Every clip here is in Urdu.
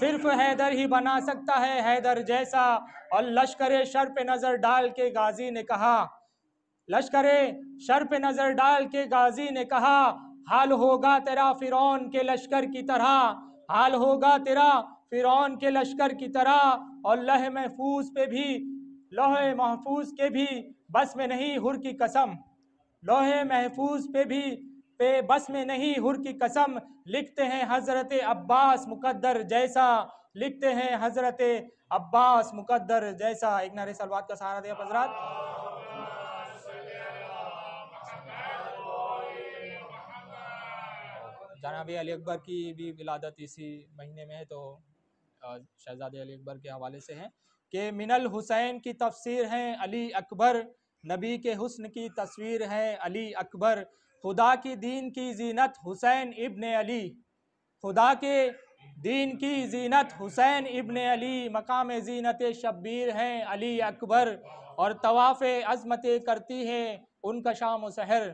صرف حیدر ہی بنا سکتا ہے حیدر جیسا۔ اور لشکر شر پہ نظر ڈال کے غازی نے کہا، لشکر شر پہ نظر ڈال کے غازی نے کہا، حال ہوگا تیرا فرعون کے لشکر کی طرح، حال ہوگا تیرا فرعون کے لشکر کی طرح۔ اور لوح محفوظ پہ بھی، لوح محفوظ کے بھی بس میں نہیں حر کی قسم، لوح محفوظ پہ بس میں نہیں حر کی قسم، لکھتے ہیں حضرت عباس مقدر جیسا، لکھتے ہیں حضرت عباس مقدر جیسا۔ ایک نعرہ صلوات کا سہارا دیا حضرات۔ جناب علی اکبر کی بھی ولادت اسی مہینے میں ہے، تو شہزادے علی اکبر کے حوالے سے ہیں کہ من الحسین کی تفسیر ہیں علی اکبر، نبی کے حسن کی تصویر ہے علی اکبر، خدا کی دین کی زینت حسین ابن علی، خدا کے دین کی زینت حسین ابن علی، مقام زینت شبیر ہیں علی اکبر، اور طواف عظمتیں کرتی ہیں ان کا شام و سحر،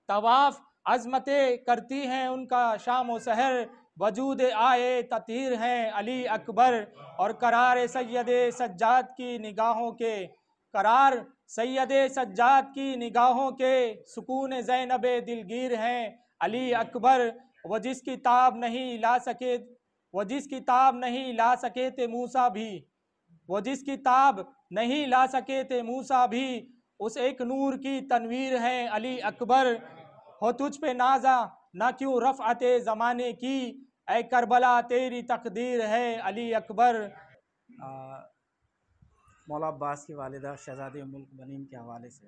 طواف عظمتیں کرتی ہیں ان کا شام و سحر، وجود آئے تطہیر ہیں علی اکبر، اور قرار سید سجاد کی نگاہوں کے، قرار سید سجاد کی نگاہوں کے، سکون زینب دلگیر ہیں علی اکبر، وہ جس کی تاب نہیں لا سکے، وہ جس کی تاب نہیں لا سکے تھے موسیٰ بھی، وہ جس کی تاب نہیں لا سکے تھے موسیٰ بھی، اس ایک نور کی تنویر ہے علی اکبر، ہو تجھ پہ نازا نہ کیوں رفعت زمانے کی، اے کربلا تیری تقدیر ہے علی اکبر۔ مولا عباس کی والدہ شہزادی ملک بنین کے حوالے سے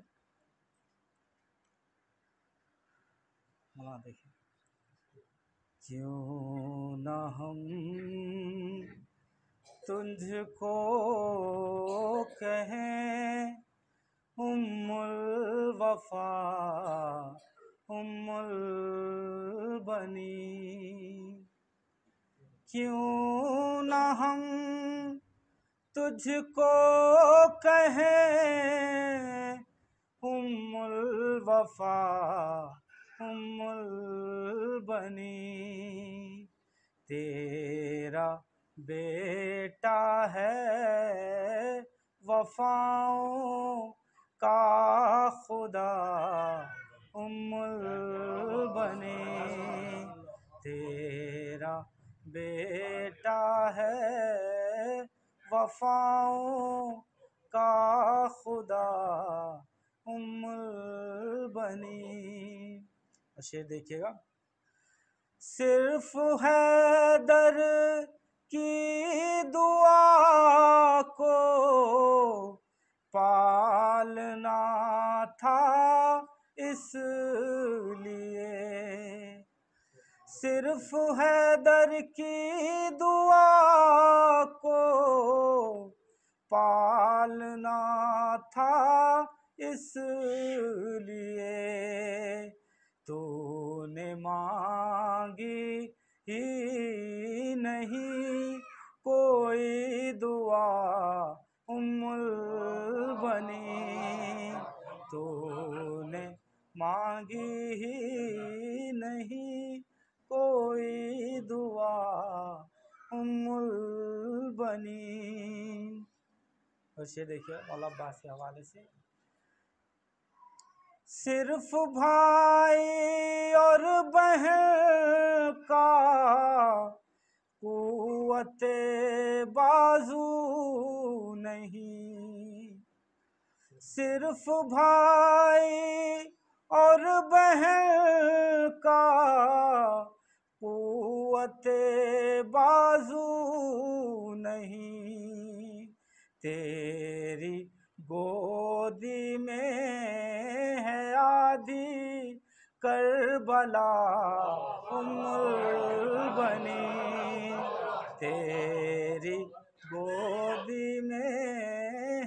مولا دیکھیں، کیوں نہ ہم تجھ کو کہیں ام الوفا ام البنین، کیوں نہ ہم تجھ کو کہیں ام الوفا ام البنین، تیرا بیٹا ہے وفاؤں کا خدا ام البنین، تیرا بیٹا ہے وفاؤں کا خدا ام البنین۔ اور شعر دیکھیے گا، صرف حیدر کی دعا کو پالنا تھا اس لیے، صرف حیدر کی دعا کو پالنا تھا اس لیے، تو نے مانگی ہی نہیں کوئی دعا ام البنین، تو نے مانگی ہی نہیں کوئی دعا ام البنین۔ اور یہ دیکھیے مولا عباس کے حوالے سے، صرف بھائی اور بہن کا قوت بازو نہیں، صرف بھائی اور بہن کا قوت بازو نہیں، تیری گودی میں ہے آدھی کربلا ام البنین، تیری گودی میں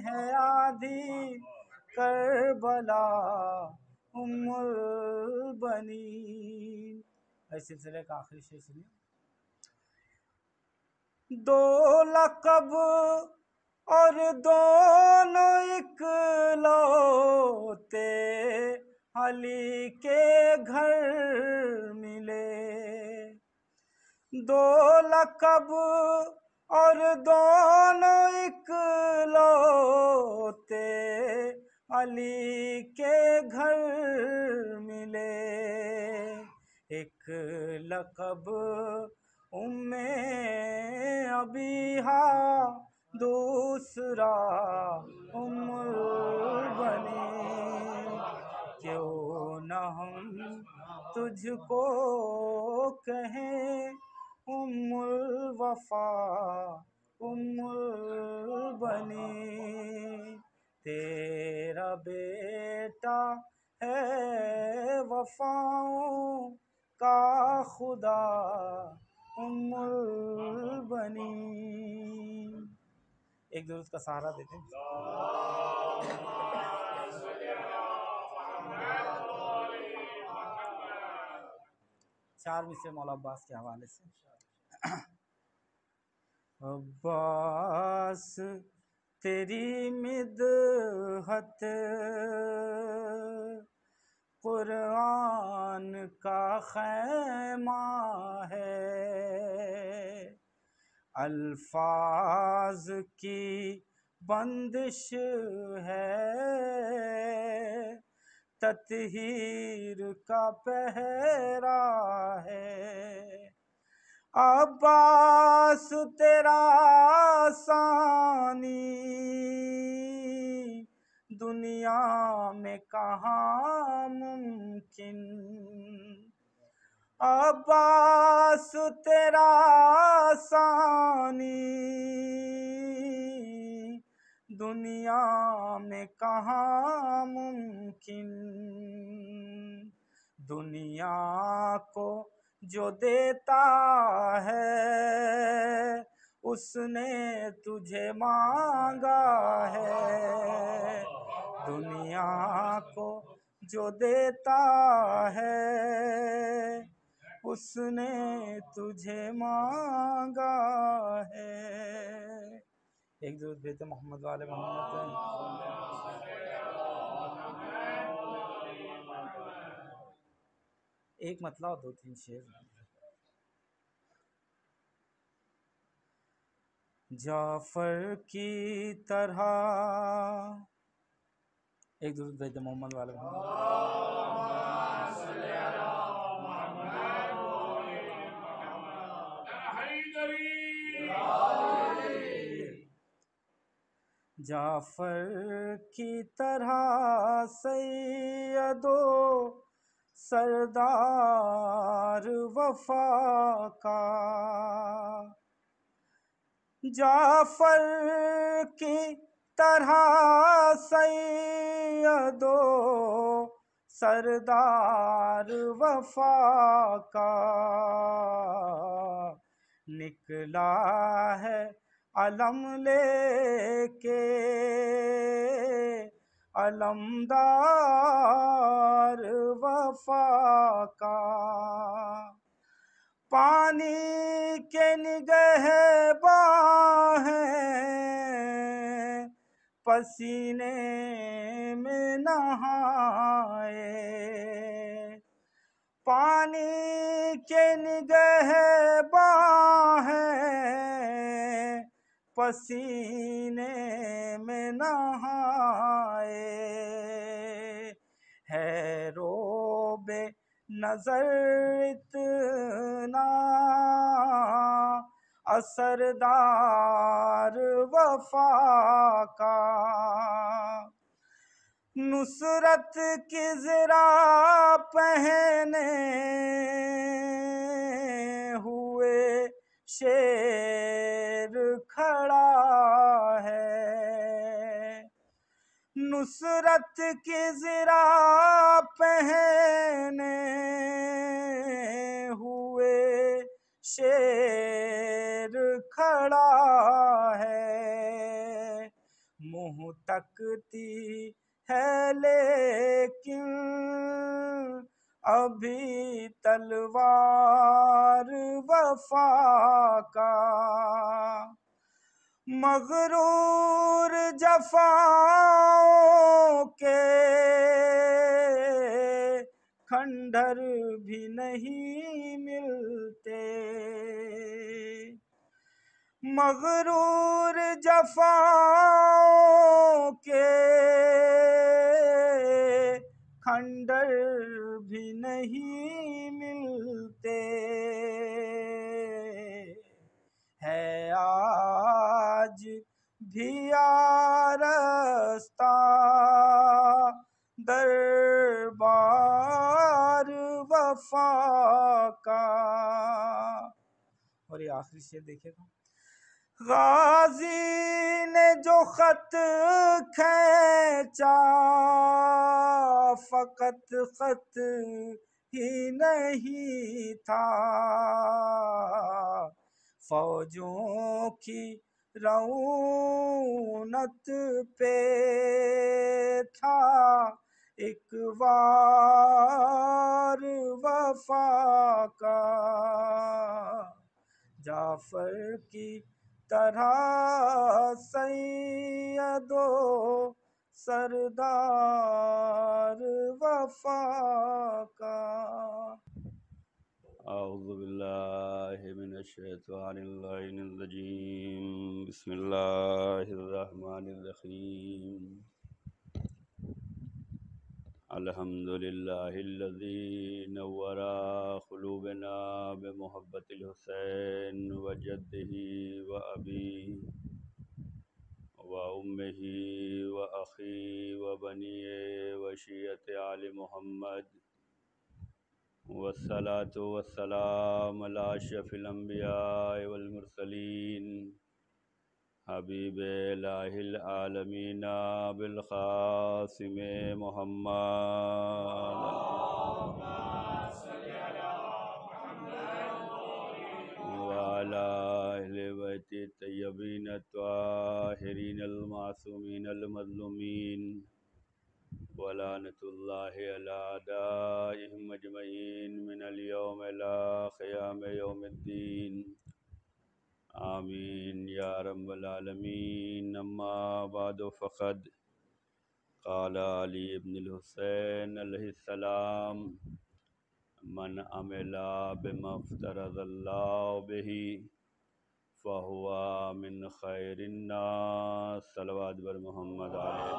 ہے آدھی کربلا ام البنین۔ اس سلسلے کا آخری شعر سنیے، دو لقب اور دونوں اکلوتے علی کے گھر ملے، دو لقب اور دونوں اکلوتے علی کے گھر ملے، ایک لقب ام ابیہا، دوسرا ام البنی، کیوں نہ ہم تجھ کو کہیں ام الوفا ام البنی، تیرا بیٹا ہے وفاؤں کا خدا ام البنی۔ ایک درود کا سہارا دیتے ہیں۔ 4 مصرے مولا عباس کے حوالے سے۔ عباس تیری مدحت قرآن کا خیمہ ہے، الفاظ کی بندش ہے، تطہیر کا پہرا ہے، عباس تیرا ثانی دنیا میں کہاں ممکن، عباس تیرا ثانی دنیا میں کہاں ممکن، دنیا کو جو دیتا ہے اس نے تجھے مانگا ہے، دنیا کو جو دیتا ہے اس نے تجھے مانگا ہے۔ ایک درود بھیجتے محمد والے محمد۔ ایک مطلع اور 2-3 شعر۔ جعفر کی طرح، ایک درود بھیجتے محمد والے محمد۔ جعفر کی طرح سید و سردار وفا کا، جعفر کی طرح سید و سردار وفا کا، نکلا ہے علم لے کے علمدار وفا کا، پانی کے نگہباں ہیں پسینے میں نہائے، پانی کے نگہباں ہیں پسینے میں نہائے، ہے روب نظر اتنا اثردار وفا کا، نصرت کی زرہ پہنے ہوئے شیر کھڑا ہے، نصرت کی زرہ پہنے ہوئے شیر کھڑا ہے، منہ تکتی ہے لیکن ابھی تلوار وفا کا، مغرور جفاؤں کے کھنڈر بھی نہیں ملتے، مغرور جفاؤں کے کھنڈر بھی نہیں ملتے، ہے آج بھی آرستہ دربار وفا کا۔ اور یہ آخری شعر دیکھیے گا، غازی نے جو خط کھینچا فقط خط ہی نہیں تھا، فوجوں کی رعونت پہ تھا ایک وار وفا کا۔ جعفر کی طرح سید و سردار وفا کا۔ اعوذ باللہ من الشیطان اللعین الرجیم، بسم اللہ الرحمن الرحیم۔ الحمدللہ الذی نور قلوبنا بمحبت الحسین وجدہ وابیہ وامہ واخی وبنیہ وشیعۃ آل محمد، والصلاة والسلام علی اشرف الانبیاء والمرسلین، حبیب الہ العالمین بالقاسم محمد، وعلی اہل بیت الطیبین الطاہرین المعصومین المظلومین، ولعنۃ اللہ علی اعدائہم اجمعین من اليوم الی قیام یوم الدین، آمین یا رب العالمین۔ اما بعد فقد قال علی ابن الحسین علیہ السلام، من عمل بما افترض اللہ بہ فہو من خیر الناس، صلوات بر محمد علیہ۔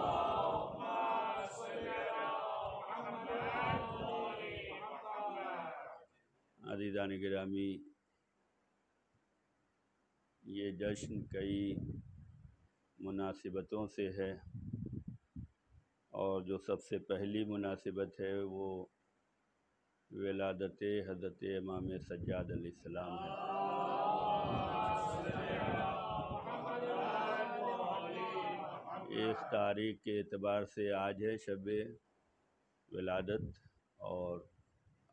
عزیزان گرامی، یہ جشن کئی مناسبتوں سے ہے، اور جو سب سے پہلی مناسبت ہے وہ ولادت حضرت امام سجاد علیہ السلام ہے۔ اس تاریخ کے اعتبار سے آج ہے شب ولادت، اور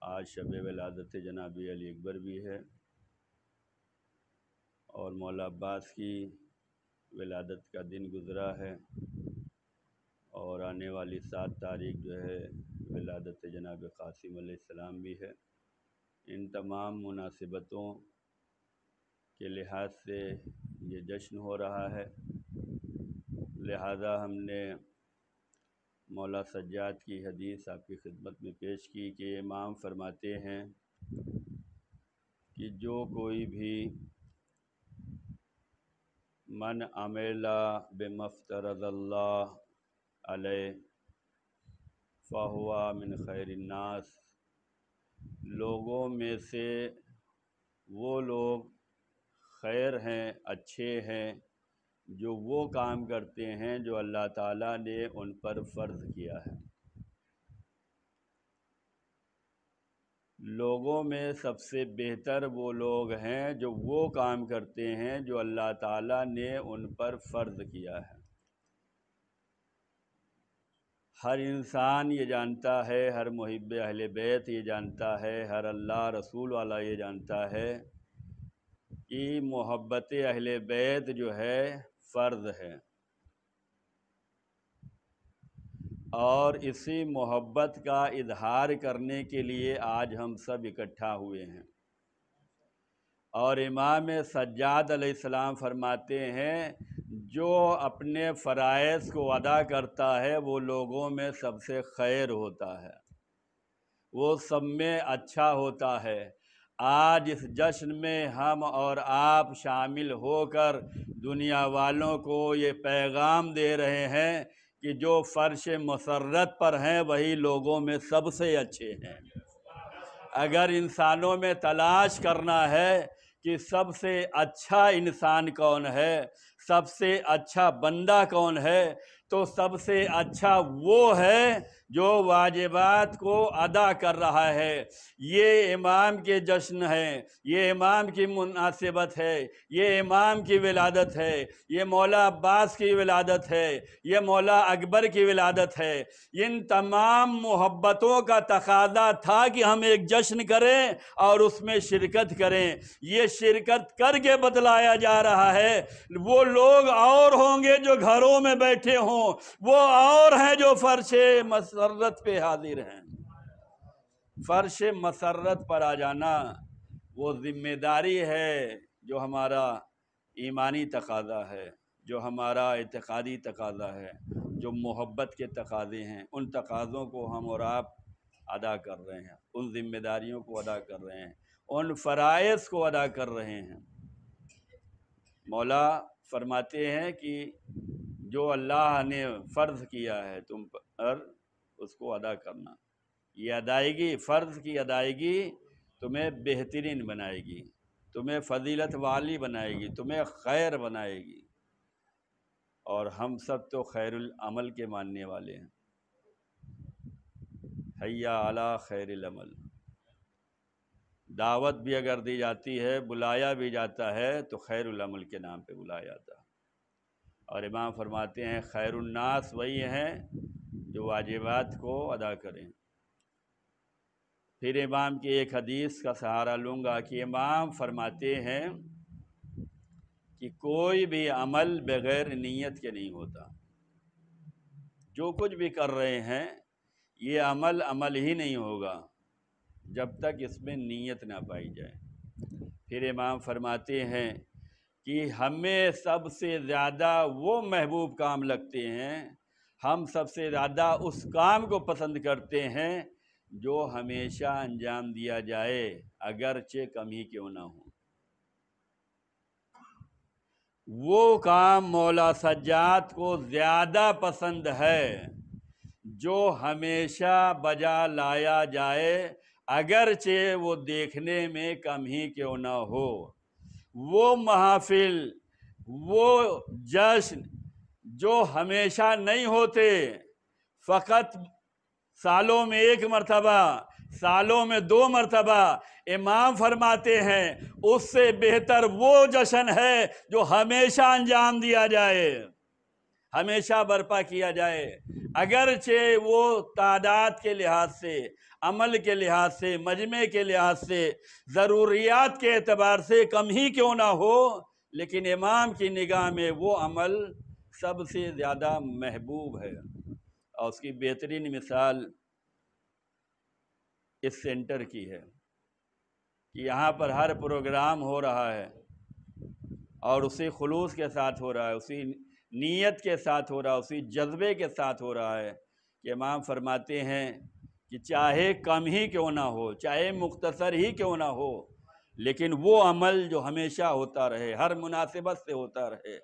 آج شب ولادت جناب علی اکبر بھی ہے، اور مولا عباس کی ولادت کا دن گزرا ہے، اور آنے والی 7 تاریخ جو ہے ولادت جناب قاسم علیہ السلام بھی ہے۔ ان تمام مناسبتوں کے لحاظ سے یہ جشن ہو رہا ہے، لہذا ہم نے مولا سجاد کی حدیث آپ کی خدمت میں پیش کی کہ امام فرماتے ہیں کہ جو کوئی بھی من عمل بما افترض اللہ علیہ فہو من خیر الناس، لوگوں میں سے وہ لوگ خیر ہیں، اچھے ہیں جو وہ کام کرتے ہیں جو اللہ تعالیٰ نے ان پر فرض کیا ہے۔ لوگوں میں سب سے بہتر وہ لوگ ہیں جو وہ کام کرتے ہیں جو اللہ تعالیٰ نے ان پر فرض کیا ہے۔ ہر انسان یہ جانتا ہے، ہر محب اہل بیت یہ جانتا ہے، ہر اللہ رسول والا یہ جانتا ہے کہ محبت اہل بیت جو ہے فرض ہے، اور اسی محبت کا اظہار کرنے کے لیے آج ہم سب اکٹھا ہوئے ہیں۔ اور امام سجاد علیہ السلام فرماتے ہیں جو اپنے فرائض کو ادا کرتا ہے وہ لوگوں میں سب سے خیر ہوتا ہے، وہ سب میں اچھا ہوتا ہے، آج اس جشن میں ہم اور آپ شامل ہو کر دنیا والوں کو یہ پیغام دے رہے ہیں کہ جو فرش مسرت پر ہیں وہی لوگوں میں سب سے اچھے ہیں۔ اگر انسانوں میں تلاش کرنا ہے کہ سب سے اچھا انسان کون ہے، سب سے اچھا بندہ کون ہے، تو سب سے اچھا وہ ہے جو واجبات کو ادا کر رہا ہے۔ یہ امام کے جشن ہے، یہ امام کی مناسبت ہے، یہ امام کی ولادت ہے، یہ مولا عباس کی ولادت ہے، یہ مولا اکبر کی ولادت ہے۔ ان تمام محبتوں کا تقاضا تھا کہ ہم ایک جشن کریں اور اس میں شرکت کریں۔ یہ شرکت کر کے بتلایا جا رہا ہے وہ لوگ اور ہوں گے جو گھروں میں بیٹھے ہوں، وہ اور ہیں جو فرش مسرت پہ حاضر ہیں۔ فرش مسرت پر آ جانا وہ ذمہ داری ہے جو ہمارا ایمانی تقاضا ہے، جو ہمارا اعتقادی تقاضا ہے، جو محبت کے تقاضے ہیں۔ ان تقاضوں کو ہم اور آپ ادا کر رہے ہیں، ان ذمہ داریوں کو ادا کر رہے ہیں، ان فرائض کو ادا کر رہے ہیں۔ مولا فرماتے ہیں کہ جو اللہ نے فرض کیا ہے تم پر اس کو ادا کرنا۔ یہ ادائیگی، فرض کی ادائیگی تمہیں بہترین بنائے گی، تمہیں فضیلت والی بنائے گی، تمہیں خیر بنائے گی۔ اور ہم سب تو خیر العمل کے ماننے والے ہیں۔ حیا علی خیر العمل، دعوت بھی اگر دی جاتی ہے، بلایا بھی جاتا ہے تو خیر العمل کے نام پہ بلایا جاتا ہے۔ اور امام فرماتے ہیں خیر الناس وہی ہیں جو واجبات کو ادا کریں۔ پھر امام کی ایک حدیث کا سہارا لوں گا کہ امام فرماتے ہیں کہ کوئی بھی عمل بغیر نیت کے نہیں ہوتا۔ جو کچھ بھی کر رہے ہیں یہ عمل ہی نہیں ہوگا جب تک اس میں نیت نہ پائی جائے۔ پھر امام فرماتے ہیں کہ ہمیں سب سے زیادہ وہ محبوب کام لگتے ہیں، ہم سب سے زیادہ اس کام کو پسند کرتے ہیں جو ہمیشہ انجام دیا جائے اگرچہ کم ہی کیوں نہ ہو۔ وہ کام مولا سجاد کو زیادہ پسند ہے جو ہمیشہ بجا لایا جائے اگرچہ وہ دیکھنے میں کم ہی کیوں نہ ہو۔ وہ محافل، وہ جشن جو ہمیشہ نہیں ہوتے، فقط سالوں میں ایک مرتبہ، سالوں میں 2 مرتبہ، امام فرماتے ہیں اس سے بہتر وہ جشن ہے جو ہمیشہ انجام دیا جائے، ہمیشہ برپا کیا جائے، اگرچہ وہ تعداد کے لحاظ سے، عمل کے لحاظ سے، مجمع کے لحاظ سے، ضروریات کے اعتبار سے کم ہی کیوں نہ ہو، لیکن امام کی نگاہ میں وہ عمل سب سے زیادہ محبوب ہے۔ اور اس کی بہترین مثال اس سینٹر کی ہے کہ یہاں پر ہر پروگرام ہو رہا ہے اور اسی خلوص کے ساتھ ہو رہا ہے، اسی نیت کے ساتھ ہو رہا ہے، اسی جذبے کے ساتھ ہو رہا ہے کہ امام فرماتے ہیں کہ چاہے کم ہی کیوں نہ ہو، چاہے مختصر ہی کیوں نہ ہو، لیکن وہ عمل جو ہمیشہ ہوتا رہے، ہر مناسبت سے ہوتا رہے،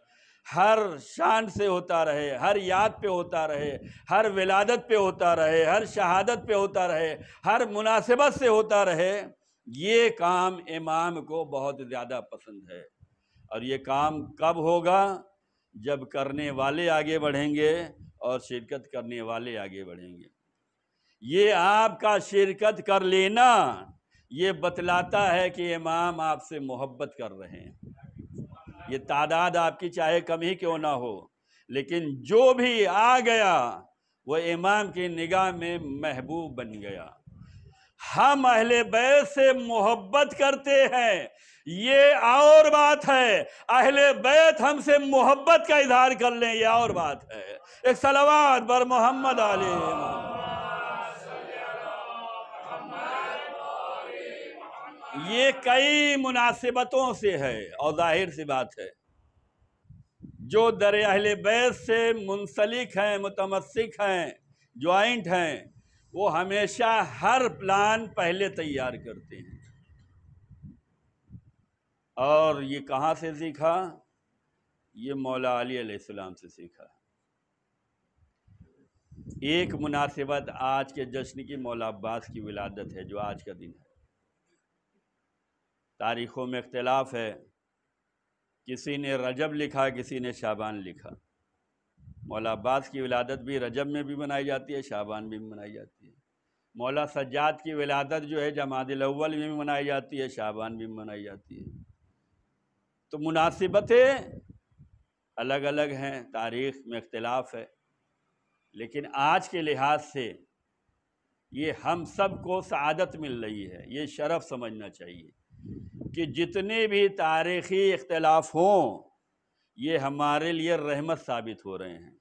ہر شان سے ہوتا رہے، ہر یاد پہ ہوتا رہے، ہر ولادت پہ ہوتا رہے، ہر شہادت پہ ہوتا رہے، ہر مناسبت سے ہوتا رہے، یہ کام امام کو بہت زیادہ پسند ہے۔ اور یہ کام کب ہوگا؟ جب کرنے والے آگے بڑھیں گے اور شرکت کرنے والے آگے بڑھیں گے۔ یہ آپ کا شرکت کر لینا یہ بتلاتا ہے کہ امام آپ سے محبت کر رہے ہیں۔ یہ تعداد آپ کی چاہے کم ہی کیوں نہ ہو، لیکن جو بھی آ گیا وہ امام کی نگاہ میں محبوب بن گیا۔ ہم اہل بیت سے محبت کرتے ہیں یہ اور بات ہے، اہل بیت ہم سے محبت کا اظہار کر لیں یہ اور بات ہے۔ ایک صلوات بر محمد علیہ محمد۔ یہ کئی مناسبتوں سے ہے اور ظاہر سی بات ہے، جو در اہل بیت سے منسلک ہیں، متمسک ہیں، جوائنٹ ہیں، وہ ہمیشہ ہر پلان پہلے تیار کرتے ہیں۔ اور یہ کہاں سے سیکھا؟ یہ مولا علی علیہ السلام سے سیکھا۔ ایک مناسبت آج کے جشن کی مولا عباس کی ولادت ہے، جو آج کا دن ہے۔ تاریخوں میں اختلاف ہے، کسی نے رجب لکھا، کسی نے شعبان لکھا۔ مولا عباس کی ولادت بھی رجب میں بھی منائی جاتی ہے، شعبان میں بھی منائی جاتی ہے۔ مولا سجاد کی ولادت جو ہے جمادی الاول میں بھی منائی جاتی ہے، شعبان میں بھی منائی جاتی ہے۔ تو مناسبتیں الگ الگ ہیں، تاریخ میں اختلاف ہے، لیکن آج کے لحاظ سے یہ ہم سب کو سعادت مل رہی ہے۔ یہ شرف سمجھنا چاہیے کہ جتنے بھی تاریخی اختلاف ہوں، یہ ہمارے لیے رحمت ثابت ہو رہے ہیں،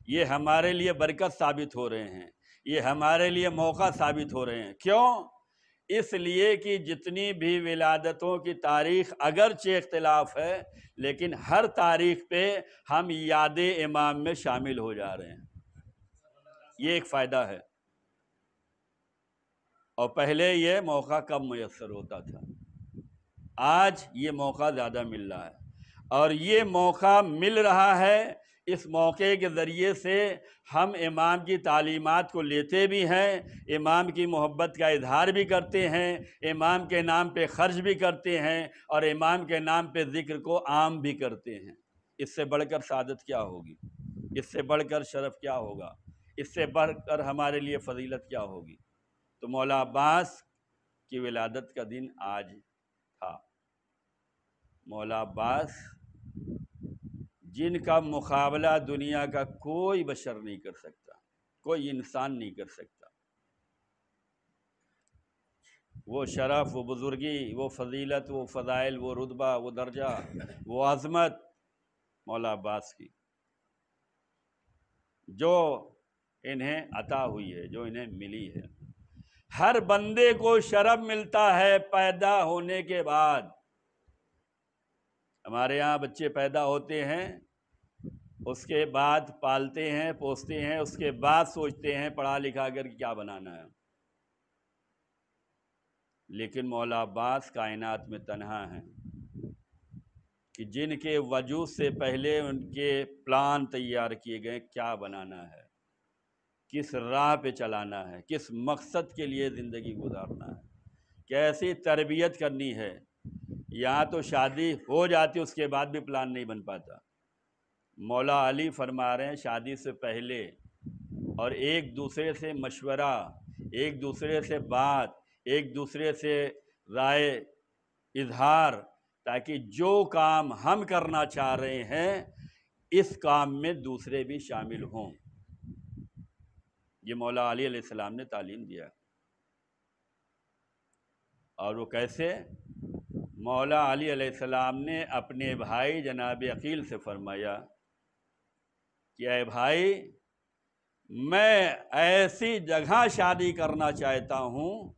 یہ ہمارے لیے برکت ثابت ہو رہے ہیں، یہ ہمارے لیے موقع ثابت ہو رہے ہیں۔ کیوں؟ اس لیے کہ جتنی بھی ولادتوں کی تاریخ اگرچہ اختلاف ہے، لیکن ہر تاریخ پہ ہم یاد امام میں شامل ہو جا رہے ہیں۔ یہ ایک فائدہ ہے، اور پہلے یہ موقع کم میسر ہوتا تھا، آج یہ موقع زیادہ مل رہا ہے، اور یہ موقع مل رہا ہے۔ اس موقع کے ذریعے سے ہم امام کی تعلیمات کو لیتے بھی ہیں، امام کی محبت کا اظہار بھی کرتے ہیں، امام کے نام پہ خرچ بھی کرتے ہیں، اور امام کے نام پہ ذکر کو عام بھی کرتے ہیں۔ اس سے بڑھ کر سعادت کیا ہوگی؟ اس سے بڑھ کر شرف کیا ہوگا؟ اس سے بڑھ کر ہمارے لیے فضیلت کیا ہوگی؟ تو مولا عباس کی ولادت کا دن آج تھا۔ مولا عباس جن کا مقابلہ دنیا کا کوئی بشر نہیں کر سکتا، کوئی انسان نہیں کر سکتا، وہ شرف، وہ بزرگی، وہ فضیلت، وہ فضائل، وہ رتبہ، وہ درجہ، وہ عظمت مولا عباس کی جو انہیں عطا ہوئی ہے، جو انہیں ملی ہے۔ ہر بندے کو شرف ملتا ہے پیدا ہونے کے بعد۔ ہمارے یہاں بچے پیدا ہوتے ہیں، اس کے بعد پالتے ہیں، پوستے ہیں، اس کے بعد سوچتے ہیں پڑھا لکھا کر کیا بنانا ہے۔ لیکن مولا عباس کائنات میں تنہا ہیں کہ جن کے وجود سے پہلے ان کے پلان تیار کیے گئے، کیا بنانا ہے، کس راہ پہ چلانا ہے، کس مقصد کے لیے زندگی گزارنا ہے، کیسی تربیت کرنی ہے۔ یہاں تو شادی ہو جاتی، اس کے بعد بھی پلان نہیں بن پاتا۔ مولا علی فرما رہے ہیں شادی سے پہلے اور ایک دوسرے سے مشورہ، ایک دوسرے سے بات، ایک دوسرے سے رائے اظہار، تاکہ جو کام ہم کرنا چاہ رہے ہیں اس کام میں دوسرے بھی شامل ہوں۔ یہ مولا علی علیہ السلام نے تعلیم دیا، اور وہ کیسے؟ مولا علی علیہ السلام نے اپنے بھائی جناب عقیل سے فرمایا کہ اے بھائی، میں ایسی جگہ شادی کرنا چاہتا ہوں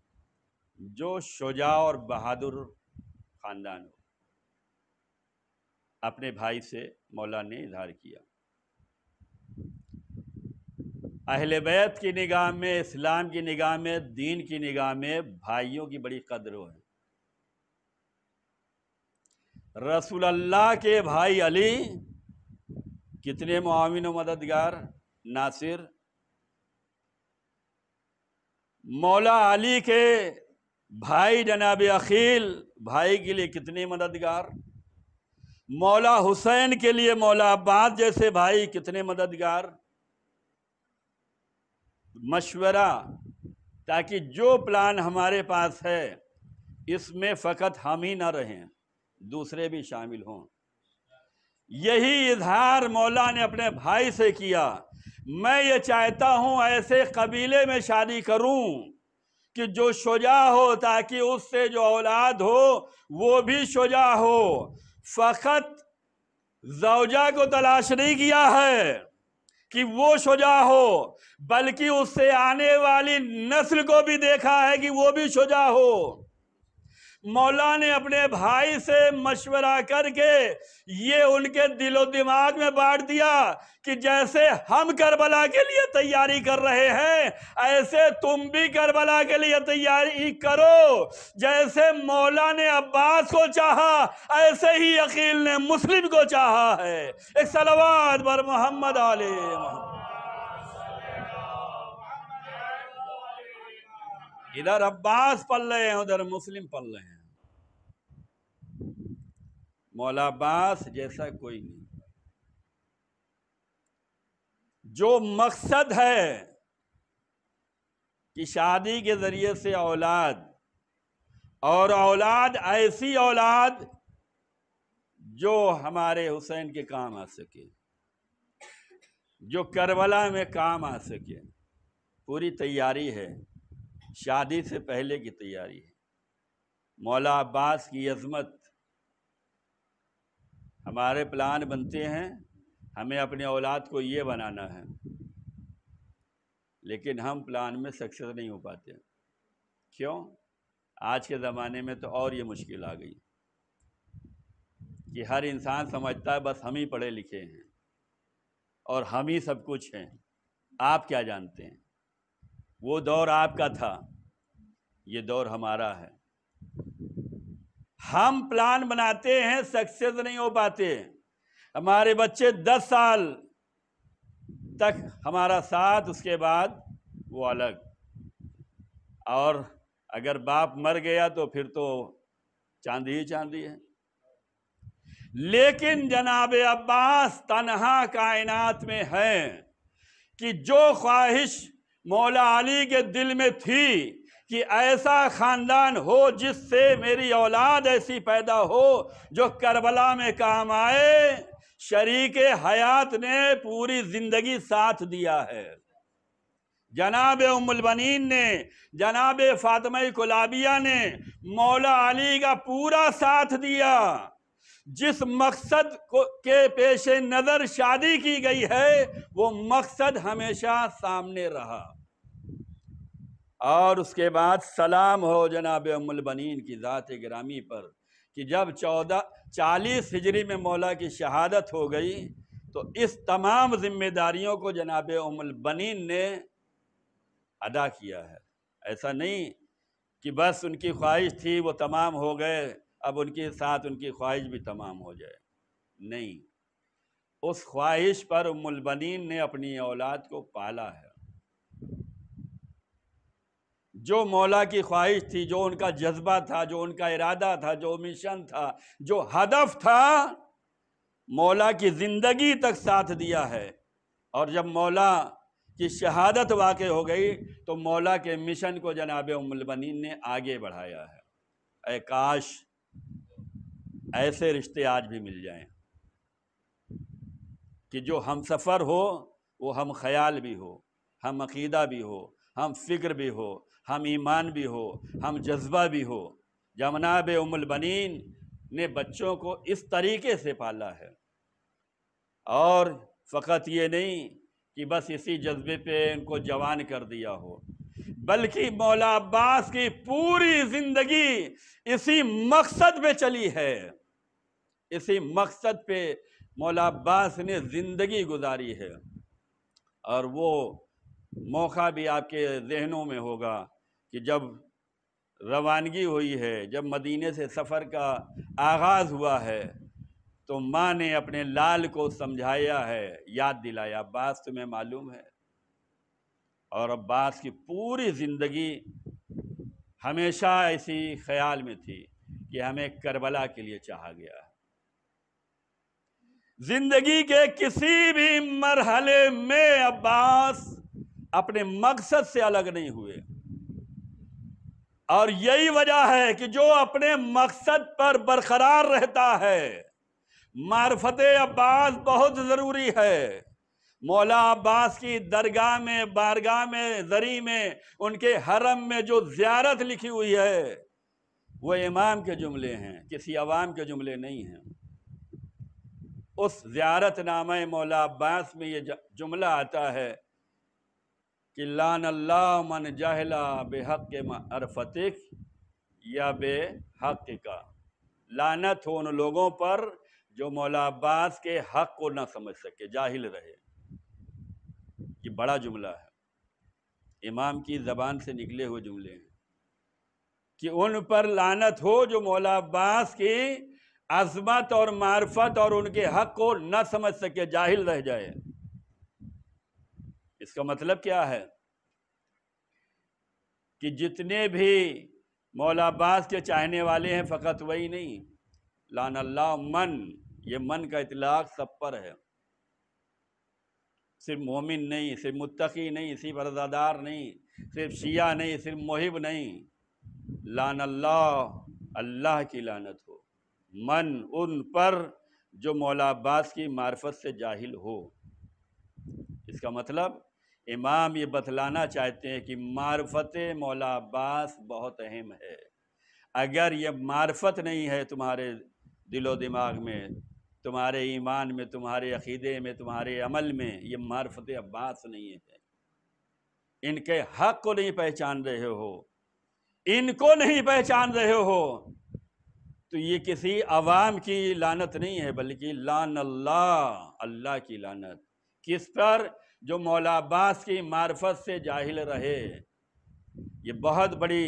جو شجاع اور بہادر خاندان ہو۔ اپنے بھائی سے مولا نے اظہار کیا۔ اہل بیت کی نگاہ میں، اسلام کی نگاہ میں، دین کی نگاہ میں بھائیوں کی بڑی قدر ہے۔ رسول اللہ کے بھائی علی کتنے معاون و مددگار، ناصر۔ مولا علی کے بھائی جناب عقیل بھائی کے لیے کتنے مددگار، مولا حسین کے لیے مولا عباس جیسے بھائی کتنے مددگار۔ مشورہ، تاکہ جو پلان ہمارے پاس ہے اس میں فقط ہم ہی نہ رہیں، دوسرے بھی شامل ہوں۔ یہی اظہار مولا نے اپنے بھائی سے کیا۔ میں یہ چاہتا ہوں ایسے قبیلے میں شادی کروں کہ جو شجاع ہو، تاکہ اس سے جو اولاد ہو وہ بھی شجاع ہو۔ فقط زوجہ کو تلاش نہیں کیا ہے کہ وہ شجاع ہو، بلکہ اس سے آنے والی نسل کو بھی دیکھا ہے کہ وہ بھی شجاع ہو۔ مولا نے اپنے بھائی سے مشورہ کر کے یہ ان کے دل و دماغ میں بانٹ دیا کہ جیسے ہم کربلا کے لیے تیاری کر رہے ہیں ایسے تم بھی کربلا کے لیے تیاری کرو، جیسے مولا نے عباس کو چاہا ایسے ہی عقیل نے مسلم کو چاہا ہے۔ ایک صلوات بر محمد علیہ محمد۔ ادھر عباس پل رہے ہیں، ادھر مسلم پل رہے ہیں۔ مولا عباس جیسا کوئی نہیں۔ جو مقصد ہے کہ شادی کے ذریعے سے اولاد، اور اولاد ایسی اولاد جو ہمارے حسین کے کام آ سکے، جو کربلا میں کام آ سکے، پوری تیاری ہے، شادی سے پہلے کی تیاری ہے۔ مولا عباس کی عظمت، ہمارے پلان بنتے ہیں، ہمیں اپنے اولاد کو یہ بنانا ہے، لیکن ہم پلان میں سکسیس نہیں ہو پاتے۔ کیوں؟ آج کے زمانے میں تو اور یہ مشکل آ گئی کہ ہر انسان سمجھتا ہے بس ہم ہی پڑھے لکھے ہیں اور ہم ہی سب کچھ ہیں، آپ کیا جانتے ہیں؟ وہ دور آپ کا تھا، یہ دور ہمارا ہے۔ ہم پلان بناتے ہیں، سکسیس نہیں ہو پاتے۔ ہمارے بچے 10 سال تک ہمارا ساتھ، اس کے بعد وہ الگ، اور اگر باپ مر گیا تو پھر تو چاندی ہی چاندی ہے۔ لیکن جناب عباس تنہا کائنات میں ہے کہ جو خواہش مولا علی کے دل میں تھی کہ ایسا خاندان ہو جس سے میری اولاد ایسی پیدا ہو جو کربلا میں کام آئے، شریک حیات نے پوری زندگی ساتھ دیا ہے۔ جناب ام البنین نے، جناب فاطمہ کلابیہ نے مولا علی کا پورا ساتھ دیا۔ جس مقصد کے پیش نظر شادی کی گئی ہے وہ مقصد ہمیشہ سامنے رہا۔ اور اس کے بعد سلام ہو جناب ام البنین کی ذات گرامی پر کہ جب 40 ہجری میں مولا کی شہادت ہو گئی تو اس تمام ذمہ داریوں کو جناب ام البنین نے ادا کیا ہے۔ ایسا نہیں کہ بس ان کی خواہش تھی وہ تمام ہو گئے، اب ان کے ساتھ ان کی خواہش بھی تمام ہو جائے، نہیں، اس خواہش پر ام البنین نے اپنی اولاد کو پالا ہے۔ جو مولا کی خواہش تھی، جو ان کا جذبہ تھا، جو ان کا ارادہ تھا، جو مشن تھا، جو ہدف تھا، مولا کی زندگی تک ساتھ دیا ہے۔ اور جب مولا کی شہادت واقع ہو گئی تو مولا کے مشن کو جناب ام البنین نے آگے بڑھایا ہے۔ اے کاش ایسے رشتے آج بھی مل جائیں کہ جو ہم سفر ہو وہ ہم خیال بھی ہو، ہم عقیدہ بھی ہو، ہم فکر بھی ہو، ہم ایمان بھی ہو، ہم جذبہ بھی ہو۔ جناب ام البنین نے بچوں کو اس طریقے سے پالا ہے، اور فقط یہ نہیں کہ بس اسی جذبے پہ ان کو جوان کر دیا ہو، بلکہ مولا عباس کی پوری زندگی اسی مقصد پہ چلی ہے۔ اسی مقصد پہ مولا عباس نے زندگی گزاری ہے۔ اور وہ موقع بھی آپ کے ذہنوں میں ہوگا کہ جب روانگی ہوئی ہے، جب مدینے سے سفر کا آغاز ہوا ہے تو ماں نے اپنے لال کو سمجھایا ہے، یاد دلایا، عباس تمہیں معلوم ہے۔ اور عباس کی پوری زندگی ہمیشہ ایسی خیال میں تھی کہ ہمیں کربلا کے لیے چاہا گیا ہے۔ زندگی کے کسی بھی مرحلے میں عباس اپنے مقصد سے الگ نہیں ہوئے، اور یہی وجہ ہے کہ جو اپنے مقصد پر برقرار رہتا ہے، معرفت عباس بہت ضروری ہے۔ مولا عباس کی درگاہ میں، بارگاہ میں، زری میں، ان کے حرم میں جو زیارت لکھی ہوئی ہے وہ امام کے جملے ہیں، کسی عوام کے جملے نہیں ہیں۔ اس زیارت نامہ مولا عباس میں یہ جملہ آتا ہے کہ لعن اللہ من جہل بحق معرفتک یا بے حق کا، لعنت ہو ان لوگوں پر جو مولا عباس کے حق کو نہ سمجھ سکے، جاہل رہے۔ یہ بڑا جملہ ہے، امام کی زبان سے نکلے ہوئے جملے ہیں کہ ان پر لعنت ہو جو مولا عباس کی عظمت اور معرفت اور ان کے حق کو نہ سمجھ سکے، جاہل رہ جائے۔ اس کا مطلب کیا ہے کہ جتنے بھی مولا عباس کے چاہنے والے ہیں، فقط وہی نہیں، لعن اللہ من، یہ من کا اطلاق سب پر ہے، صرف مومن نہیں، صرف متقی نہیں، صرف رضادار نہیں، صرف شیعہ نہیں، صرف محب نہیں، لعن اللہ، اللہ کی لعنت ہو، من ان پر جو مولا عباس کی معرفت سے جاہل ہو۔ اس کا مطلب امام یہ بتلانا چاہتے ہیں کہ معرفت مولا عباس بہت اہم ہے۔ اگر یہ معرفت نہیں ہے تمہارے دل و دماغ میں، تمہارے ایمان میں، تمہارے عقیدے میں، تمہارے عمل میں، یہ معرفت عباس نہیں ہے، ان کے حق کو نہیں پہچان رہے ہو، ان کو نہیں پہچان رہے ہو، تو یہ کسی عوام کی لعنت نہیں ہے، بلکہ لعن اللہ، اللہ کی لعنت۔ کس پر؟ جو مولا عباس کی معرفت سے جاہل رہے۔ یہ بہت بڑی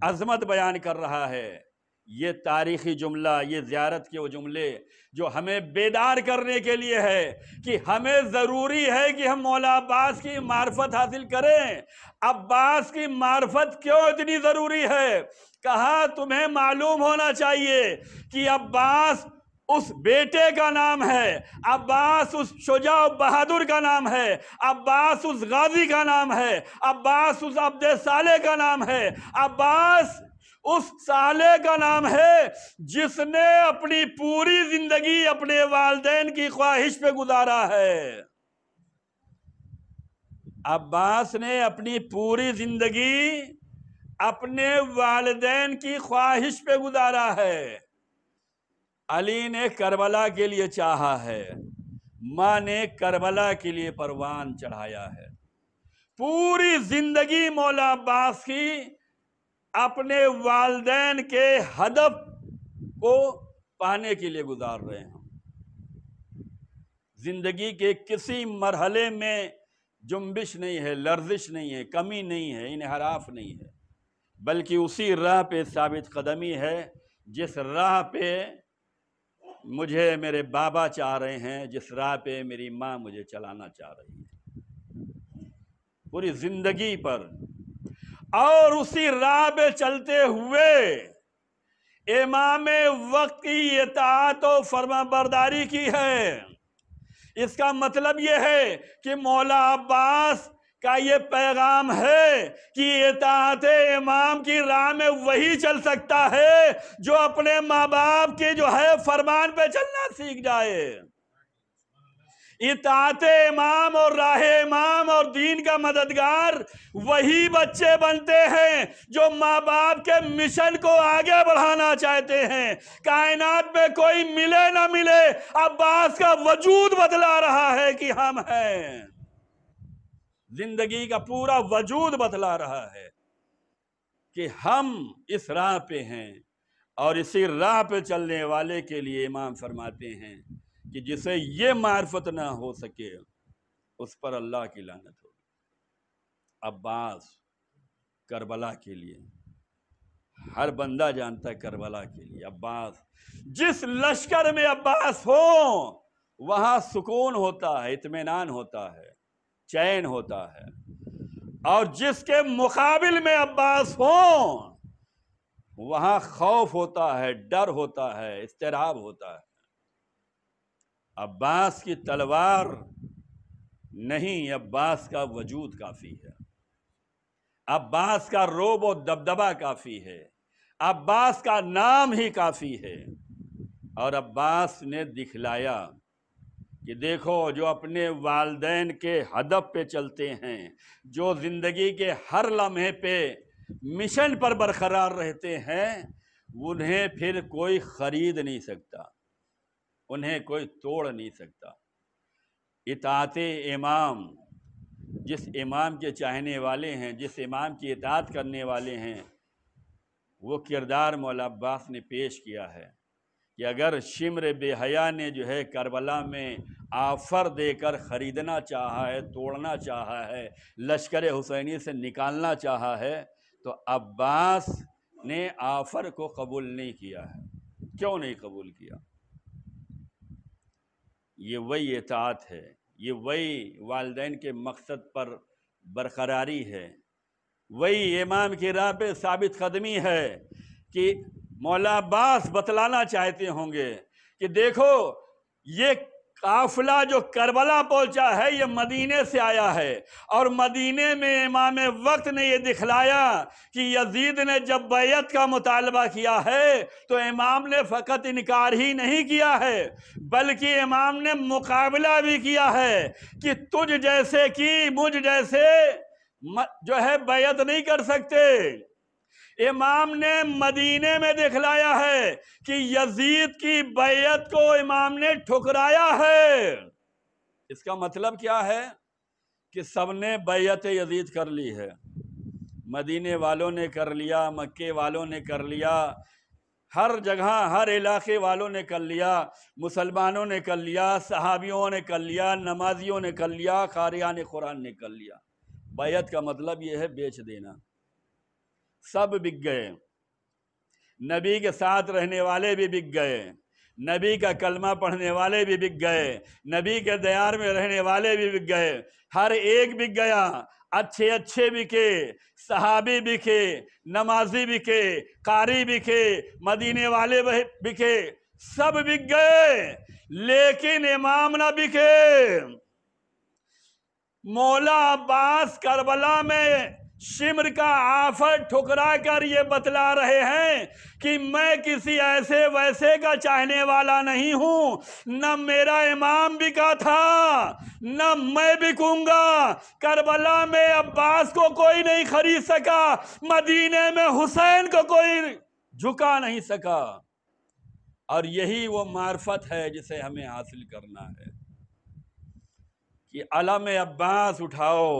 عظمت بیان کر رہا ہے، یہ تاریخی جملہ، یہ زیارت کے وہ جملے جو ہمیں بیدار کرنے کے لیے ہے کہ ہمیں ضروری ہے کہ ہم مولا عباس کی معرفت حاصل کریں۔ عباس کی معرفت کیوں اتنی ضروری ہے؟ کہا تمہیں معلوم ہونا چاہیے کہ عباس اس بیٹے کا نام ہے، عباس اس شجاع بہادر کا نام ہے، عباس اس غازی کا نام ہے، عباس اس عبد صالح کا نام ہے، عباس اس صالح کا نام ہے جس نے اپنی پوری زندگی اپنے والدین کی خواہش پہ گزارا ہے۔ عباس نے اپنی پوری زندگی اپنے والدین کی خواہش پہ گزارا ہے۔ علی نے کربلا کے لیے چاہا ہے، ماں نے کربلا کے لیے پروان چڑھایا ہے۔ پوری زندگی مولا عباس کی اپنے والدین کے ہدف کو پانے کے لیے گزار رہے ہیں۔ زندگی کے کسی مرحلے میں جنبش نہیں ہے، لرزش نہیں ہے، کمی نہیں ہے، انحراف نہیں ہے، بلکہ اسی راہ پہ ثابت قدمی ہے جس راہ پہ مجھے میرے بابا چاہ رہے ہیں، جس راہ پہ میری ماں مجھے چلانا چاہ رہی ہے، پوری زندگی پر۔ اور اسی راہ پہ چلتے ہوئے امام وقت کی اطاعت و فرما برداری کی ہے۔ اس کا مطلب یہ ہے کہ مولا عباس کا یہ پیغام ہے کہ اطاعت امام کی راہ میں وہی چل سکتا ہے جو اپنے ماں باپ کے جو ہے فرمان پہ چلنا سیکھ جائے۔ اطاعت امام اور راہ امام اور دین کا مددگار وہی بچے بنتے ہیں جو ماں باپ کے مشن کو آگے بڑھانا چاہتے ہیں۔ کائنات میں کوئی ملے نہ ملے، عباس کا وجود بتلا رہا ہے کہ ہم ہیں، زندگی کا پورا وجود بتلا رہا ہے کہ ہم اس راہ پہ ہیں، اور اسی راہ پہ چلنے والے کے لیے امام فرماتے ہیں کہ جسے یہ معرفت نہ ہو سکے اس پر اللہ کی لعنت ہوگی۔ عباس کربلا کے لیے، ہر بندہ جانتا ہے کربلا کے لیے عباس، جس لشکر میں عباس ہو وہاں سکون ہوتا ہے، اطمینان ہوتا ہے، چین ہوتا ہے، اور جس کے مقابل میں عباس ہو وہاں خوف ہوتا ہے، ڈر ہوتا ہے، اضطراب ہوتا ہے۔ عباس کی تلوار نہیں، عباس کا وجود کافی ہے، عباس کا رعب و دبدبہ کافی ہے، عباس کا نام ہی کافی ہے۔ اور عباس نے دکھلایا کہ دیکھو جو اپنے والدین کے ہدف پہ چلتے ہیں، جو زندگی کے ہر لمحے پہ مشن پر برقرار رہتے ہیں، انہیں پھر کوئی خرید نہیں سکتا، انہیں کوئی توڑ نہیں سکتا۔ اطاعت امام، جس امام کے چاہنے والے ہیں، جس امام کی اطاعت کرنے والے ہیں، وہ کردار مولا عباس نے پیش کیا ہے کہ اگر شمر بے حیا نے جو ہے کربلا میں آفر دے کر خریدنا چاہا ہے، توڑنا چاہا ہے، لشکر حسینی سے نکالنا چاہا ہے، تو عباس نے آفر کو قبول نہیں کیا ہے۔ کیوں نہیں قبول کیا؟ یہ وہی اطاعت ہے، یہ وہی والدین کے مقصد پر برقراری ہے، وہی امام کی راہ پہ ثابت قدمی ہے کہ مولا عباس بتلانا چاہتے ہوں گے کہ دیکھو یہ قافلہ جو کربلا پہنچا ہے یہ مدینے سے آیا ہے، اور مدینے میں امام وقت نے یہ دکھلایا کہ یزید نے جب بیعت کا مطالبہ کیا ہے تو امام نے فقط انکار ہی نہیں کیا ہے بلکہ امام نے مقابلہ بھی کیا ہے کہ تجھ جیسے کی مجھ جیسے جو ہے بیعت نہیں کر سکتے۔ امام نے مدینے میں دکھلایا ہے کہ یزید کی بیعت کو امام نے ٹھکرایا ہے۔ اس کا مطلب کیا ہے کہ سب نے بیعت یزید کر لی ہے، مدینے والوں نے کر لیا، مکے والوں نے کر لیا، ہر جگہ ہر علاقے والوں نے کر لیا، مسلمانوں نے کر لیا، صحابیوں نے کر لیا، نمازیوں نے کر لیا، قاریان قرآن نے کر لیا۔ بیعت کا مطلب یہ ہے بیچ دینا۔ سب بک گئے، نبی کے ساتھ رہنے والے بھی بک گئے، نبی کا کلمہ پڑھنے والے بھی بک گئے، نبی کے دیار میں رہنے والے بھی بک گئے، ہر ایک بک گیا، اچھے اچھے بکے، صحابی بکے، نمازی بکے، قاری بکے، مدینے والے بکے، سب بک گئے، لیکن امام نہ بکے۔ مولا عباس کربلا میں شمر کا آفر ٹھکرا کر یہ بتلا رہے ہیں کہ میں کسی ایسے ویسے کا چاہنے والا نہیں ہوں، نہ میرا امام بکا تھا نہ میں بکوں گا۔ کربلا میں عباس کو کوئی نہیں خرید سکا، مدینے میں حسین کو کوئی جھکا نہیں سکا، اور یہی وہ معرفت ہے جسے ہمیں حاصل کرنا ہے کہ علم عباس اٹھاؤ،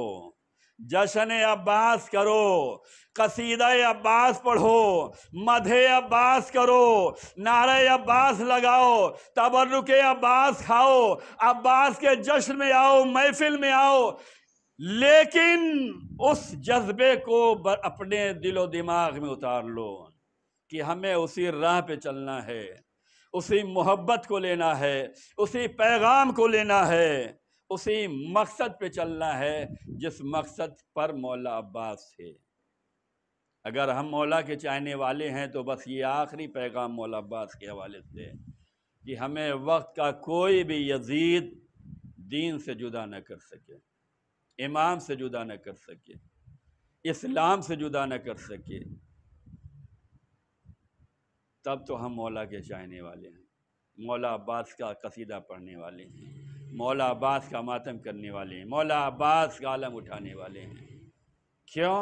جشن عباس کرو، قصیدہ عباس پڑھو، مدح عباس کرو، نعرہ عباس لگاؤ، تبرک عباس کھاؤ، عباس کے جشن میں آؤ، محفل میں آؤ، لیکن اس جذبے کو اپنے دل و دماغ میں اتار لو کہ ہمیں اسی راہ پہ چلنا ہے، اسی محبت کو لینا ہے، اسی پیغام کو لینا ہے، اسی مقصد پہ چلنا ہے جس مقصد پر مولا عباس تھے۔ اگر ہم مولا کے چاہنے والے ہیں تو بس یہ آخری پیغام مولا عباس کے حوالے سے کہ ہمیں وقت کا کوئی بھی یزید دین سے جدا نہ کر سکے، امام سے جدا نہ کر سکے، اسلام سے جدا نہ کر سکے، تب تو ہم مولا کے چاہنے والے ہیں، مولا عباس کا قصیدہ پڑھنے والے ہیں، مولا عباس کا ماتم کرنے والے ہیں، مولا عباس کا علم اٹھانے والے ہیں۔ کیوں؟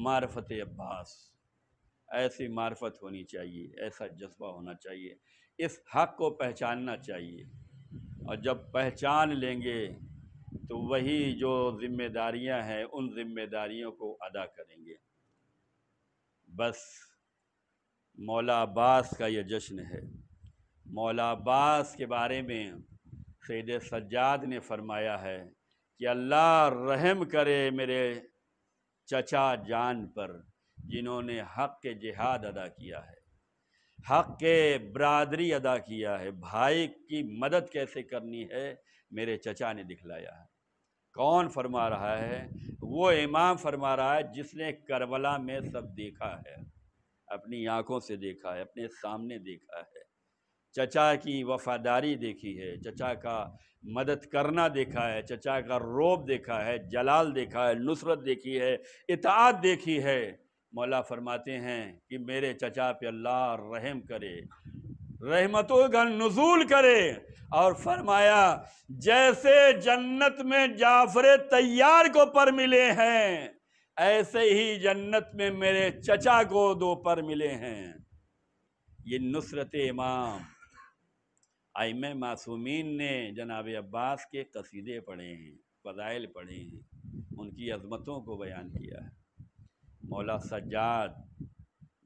معرفت عباس، ایسی معرفت ہونی چاہیے، ایسا جذبہ ہونا چاہیے، اس حق کو پہچاننا چاہیے، اور جب پہچان لیں گے تو وہی جو ذمہ داریاں ہیں ان ذمہ داریوں کو ادا کریں گے۔ بس مولا عباس کا یہ جشن ہے۔ مولا عباس کے بارے میں سید سجاد نے فرمایا ہے کہ اللہ رحم کرے میرے چچا جان پر جنہوں نے حق کے جہاد ادا کیا ہے، حق کے برادری ادا کیا ہے، بھائی کی مدد کیسے کرنی ہے میرے چچا نے دکھلایا ہے۔ کون فرما رہا ہے؟ وہ امام فرما رہا ہے جس نے کربلا میں سب دیکھا ہے، اپنی آنکھوں سے دیکھا ہے، اپنے سامنے دیکھا ہے، چچا کی وفاداری دیکھی ہے، چچا کا مدد کرنا دیکھا ہے، چچا کا روب دیکھا ہے، جلال دیکھا ہے، نصرت دیکھی ہے، اطاعت دیکھی ہے۔ مولا فرماتے ہیں کہ میرے چچا پہ اللہ رحم کرے، رحمتوں کا نزول کرے، اور فرمایا جیسے جنت میں جعفر طیار کو پر ملے ہیں ایسے ہی جنت میں میرے چچا کو 2 پر ملے ہیں۔ یہ نصرت امام، ائمہ معصومین نے جناب عباس کے قصیدے پڑھے ہیں، فضائل پڑھے ہیں، ان کی عظمتوں کو بیان کیا ہے۔ مولا سجاد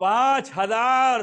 5000